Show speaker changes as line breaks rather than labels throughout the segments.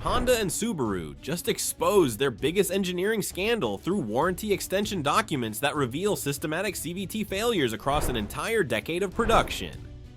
Honda and Subaru just exposed their biggest engineering scandal through warranty extension documents that reveal systematic CVT failures across an entire decade of production.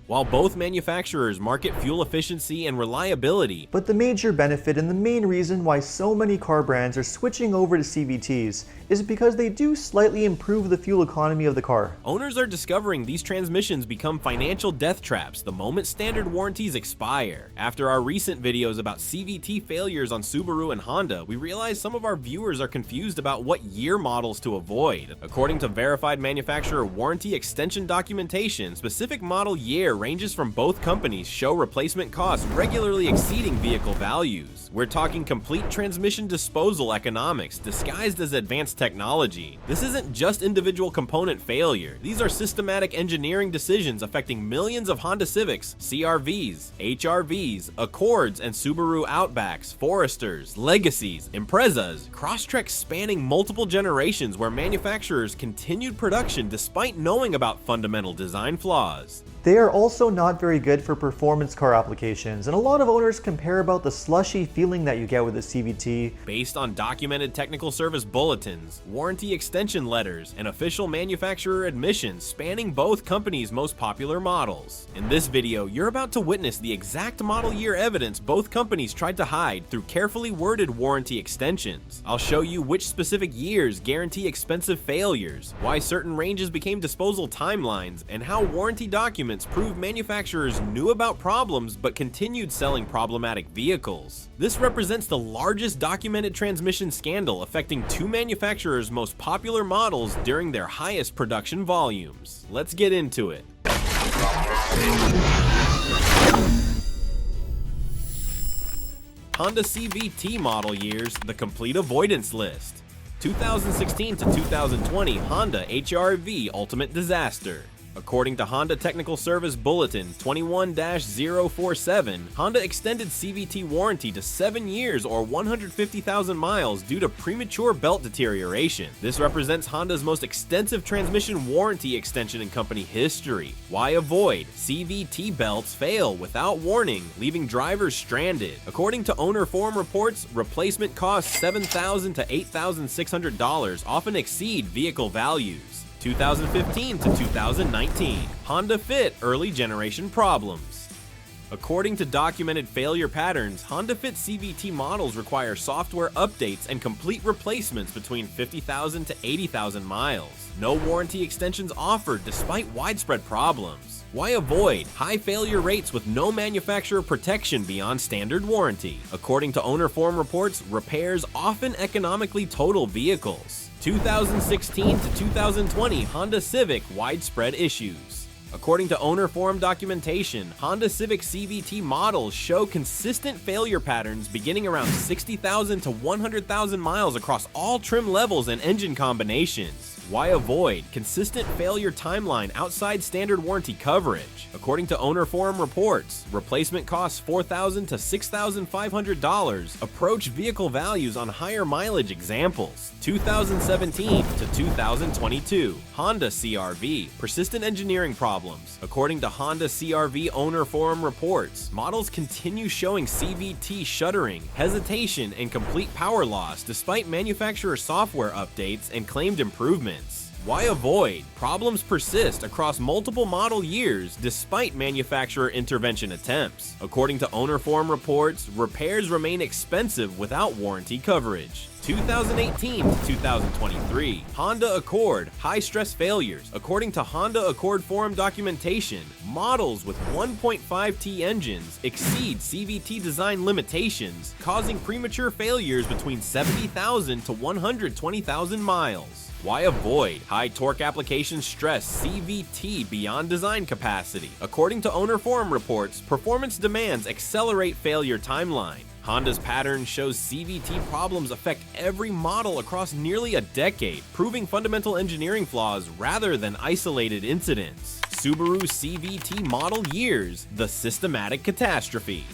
While both manufacturers market fuel efficiency and reliability,
but the major benefit and the main reason why so many car brands are switching over to CVTs is because they do slightly improve the fuel economy of the car.
Owners are discovering these transmissions become financial death traps the moment standard warranties expire. After our recent videos about CVT failures on Subaru and Honda, we realized some of our viewers are confused about what year models to avoid. According to verified manufacturer warranty extension documentation, specific model year ranges from both companies show replacement costs regularly exceeding vehicle values. We're talking complete transmission disposal economics disguised as advanced technology. This isn't just individual component failure. These are systematic engineering decisions affecting millions of Honda Civics, CR-Vs, HR-Vs, Accords, and Subaru Outbacks, Foresters, Legacies, Imprezas, Crosstreks spanning multiple generations where manufacturers continued production despite knowing about fundamental design flaws.
They are also not very good for performance car applications, and a lot of owners compare about the slushy feeling that you get with a CVT.
Based on documented technical service bulletins, warranty extension letters, and official manufacturer admissions spanning both companies' most popular models. In this video, you're about to witness the exact model year evidence both companies tried to hide through carefully worded warranty extensions. I'll show you which specific years guarantee expensive failures, why certain ranges became disposal timelines, and how warranty documents prove manufacturers knew about problems but continued selling problematic vehicles. This represents the largest documented transmission scandal affecting two manufacturers' most popular models during their highest production volumes. Let's get into it. Honda CVT model years, the complete avoidance list. 2016 to 2020 Honda HR-V Ultimate Disaster. According to Honda Technical Service Bulletin 21-047, Honda extended CVT warranty to 7 years or 150,000 miles due to premature belt deterioration. This represents Honda's most extensive transmission warranty extension in company history. Why avoid? CVT belts fail without warning, leaving drivers stranded. According to owner forum reports, replacement costs $7,000 to $8,600 often exceed vehicle values. 2015 to 2019, Honda Fit early generation problems. According to documented failure patterns, Honda Fit CVT models require software updates and complete replacements between 50,000 to 80,000 miles. No warranty extensions offered despite widespread problems. Why avoid? High failure rates with no manufacturer protection beyond standard warranty. According to owner forum reports, repairs often economically total vehicles. 2016 to 2020 Honda Civic widespread issues. According to owner forum documentation, Honda Civic CVT models show consistent failure patterns beginning around 60,000 to 100,000 miles across all trim levels and engine combinations. Why avoid? Consistent failure timeline outside standard warranty coverage. According to owner forum reports, replacement costs $4,000 to $6,500 approach vehicle values on higher mileage examples. 2017 to 2022, Honda CR-V, persistent engineering problems. According to Honda CR-V owner forum reports, models continue showing CVT shuddering, hesitation, and complete power loss despite manufacturer software updates and claimed improvements. Why avoid? Problems persist across multiple model years despite manufacturer intervention attempts. According to owner forum reports, repairs remain expensive without warranty coverage. 2018 to 2023, Honda Accord, high stress failures. According to Honda Accord forum documentation, models with 1.5T engines exceed CVT design limitations, causing premature failures between 70,000 to 120,000 miles. Why avoid? High torque application stress CVT beyond design capacity. According to owner forum reports, performance demands accelerate failure timeline. Honda's pattern shows CVT problems affect every model across nearly a decade, proving fundamental engineering flaws rather than isolated incidents. Subaru CVT model years, the systematic catastrophe.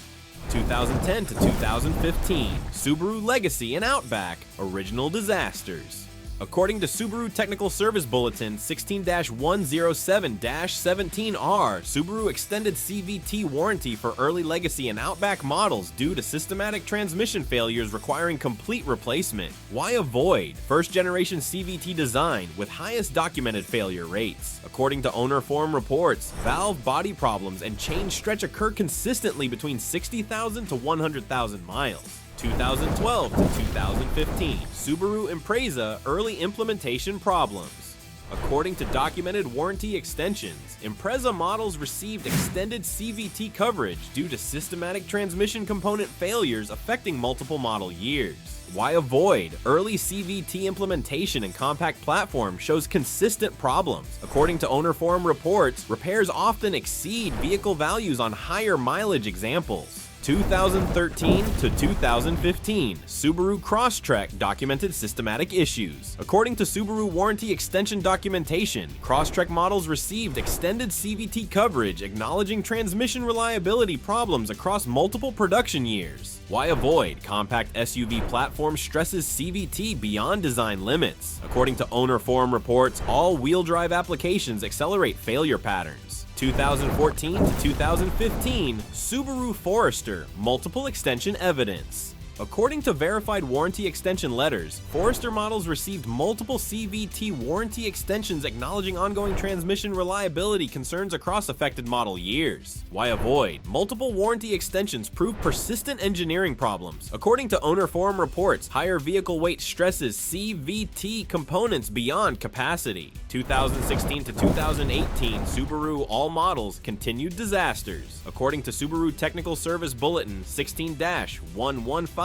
2010 to 2015, Subaru Legacy and Outback, original disasters. According to Subaru Technical Service Bulletin 16-107-17R, Subaru extended CVT warranty for early Legacy and Outback models due to systematic transmission failures requiring complete replacement. Why avoid first-generation CVT design with highest documented failure rates? According to owner forum reports, valve body problems and chain stretch occur consistently between 60,000 to 100,000 miles. 2012 to 2015, Subaru Impreza early implementation problems. According to documented warranty extensions, Impreza models received extended CVT coverage due to systematic transmission component failures affecting multiple model years. Why avoid early CVT implementation and compact platform shows consistent problems. According to owner forum reports, repairs often exceed vehicle values on higher mileage examples. 2013 to 2015, Subaru Crosstrek documented systematic issues. According to Subaru warranty extension documentation, Crosstrek models received extended CVT coverage acknowledging transmission reliability problems across multiple production years. Why avoid compact SUV platform stresses CVT beyond design limits? According to owner forum reports, all-wheel drive applications accelerate failure patterns. 2014 to 2015, Subaru Forester, multiple extension evidence. According to verified warranty extension letters, Forester models received multiple CVT warranty extensions acknowledging ongoing transmission reliability concerns across affected model years. Why avoid? Multiple warranty extensions prove persistent engineering problems. According to owner forum reports, higher vehicle weight stresses CVT components beyond capacity. 2016 to 2018, Subaru all models continued disasters. According to Subaru Technical Service Bulletin 16-115-18,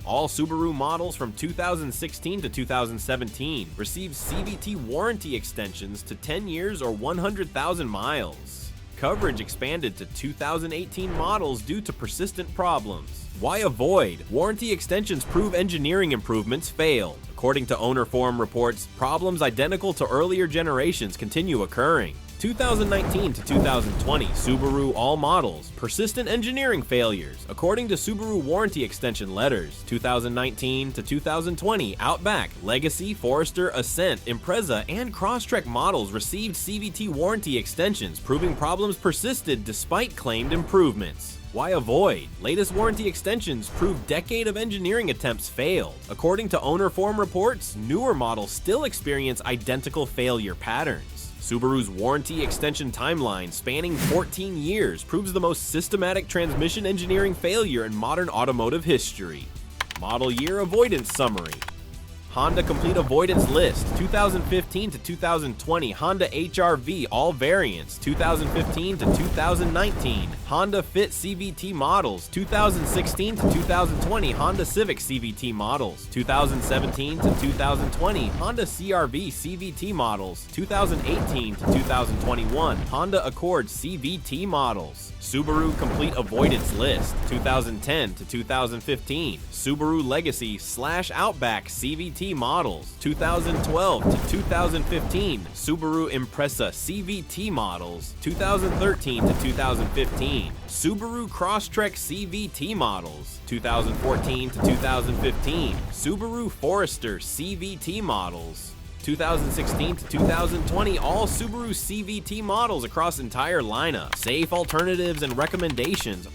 all Subaru models from 2016 to 2017 received CVT warranty extensions to 10 years or 100,000 miles. Coverage expanded to 2018 models due to persistent problems. Why avoid? Warranty extensions prove engineering improvements failed. According to owner forum reports, problems identical to earlier generations continue occurring. 2019 to 2020, Subaru all models, persistent engineering failures. According to Subaru warranty extension letters, 2019 to 2020, Outback, Legacy, Forester, Ascent, Impreza, and Crosstrek models received CVT warranty extensions, proving problems persisted despite claimed improvements. Why avoid? Latest warranty extensions prove decade of engineering attempts failed. According to owner forum reports, newer models still experience identical failure patterns. Subaru's warranty extension timeline, spanning 14 years, proves the most systematic transmission engineering failure in modern automotive history. Model year avoidance summary. Honda Complete Avoidance List, 2015 to 2020, Honda HR-V, all variants, 2015 to 2019, Honda Fit CVT models, 2016 to 2020, Honda Civic CVT models, 2017 to 2020, Honda CR-V CVT models, 2018 to 2021, Honda Accord CVT models, Subaru Complete Avoidance List, 2010 to 2015, Subaru Legacy/Outback CVT models, 2012 to 2015, Subaru Impreza CVT models, 2013 to 2015, Subaru Crosstrek CVT models, 2014 to 2015, Subaru Forester CVT models, 2016 to 2020, all Subaru CVT models across entire lineup. Safe alternatives and recommendations.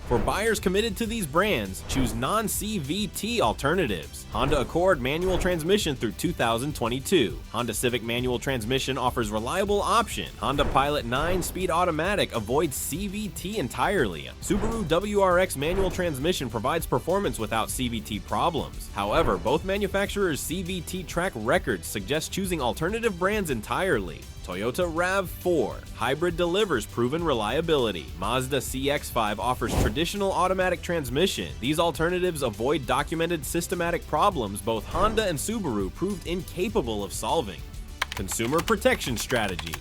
For buyers committed to these brands, choose non-CVT alternatives. Honda Accord manual transmission through 2022. Honda Civic manual transmission offers reliable option. Honda Pilot 9-speed automatic avoids CVT entirely. Subaru WRX manual transmission provides performance without CVT problems. However, both manufacturers' CVT track records suggest choosing alternative brands entirely. Toyota RAV4 hybrid delivers proven reliability. Mazda CX-5 offers traditional automatic transmission. These alternatives avoid documented systematic problems both Honda and Subaru proved incapable of solving. Consumer protection strategy.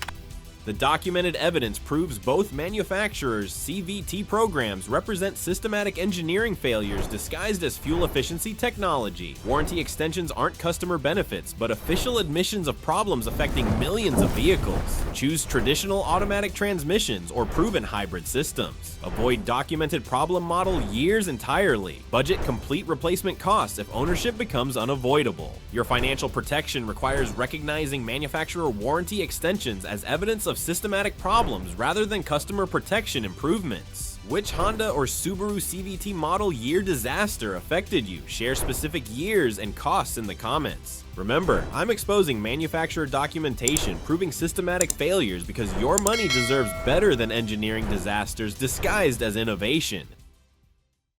The documented evidence proves both manufacturers' CVT programs represent systematic engineering failures disguised as fuel efficiency technology. Warranty extensions aren't customer benefits, but official admissions of problems affecting millions of vehicles. Choose traditional automatic transmissions or proven hybrid systems. Avoid documented problem model years entirely. Budget complete replacement costs if ownership becomes unavoidable. Your financial protection requires recognizing manufacturer warranty extensions as evidence of systematic problems rather than customer protection improvements. Which Honda or Subaru CVT model year disaster affected you? Share specific years and costs in the comments. Remember, I'm exposing manufacturer documentation proving systematic failures because your money deserves better than engineering disasters disguised as innovation.